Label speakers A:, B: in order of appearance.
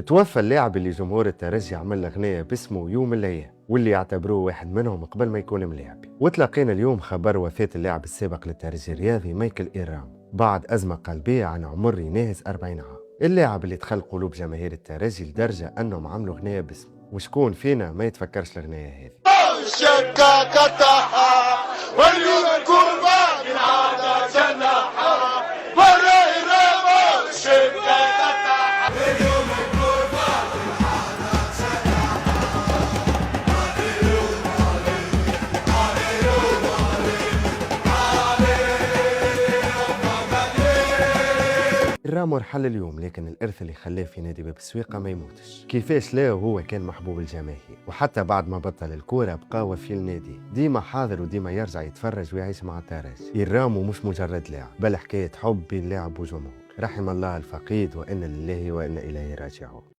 A: توفى اللاعب اللي جمهور الترجي عمل أغنية باسمه يوم من الأيام، واللي يعتبروه واحد منهم قبل ما يكون ملاعبي. وتلاقينا اليوم خبر وفاة اللاعب السابق للترجي الرياضي مايكل إيرام بعد أزمة قلبية عن عمر يناهز 40 عام. اللاعب اللي دخل قلوب جماهير الترجي لدرجة أنهم عملوا أغنية باسمه، وشكون فينا ما يتفكرش الأغنية هذه؟
B: شكاكتها واليوم الكربة من عادة جناحها والريرة شكاكتها واليوم الكربة من عادة
A: الرامور حل اليوم، لكن الإرث اللي خلاه في نادي باب السويقة ما يموتش. كيفاش لا وهو كان محبوب الجماهير، وحتى بعد ما بطل الكورة بقى وفي النادي، ديما حاضر وديما يرجع يتفرج ويعيش مع الترجي. الرامو مش مجرد لاعب، بل حكاية حب بين لاعب وجمهور. رحم الله الفقيد، وإن لله وإن إليه راجعون.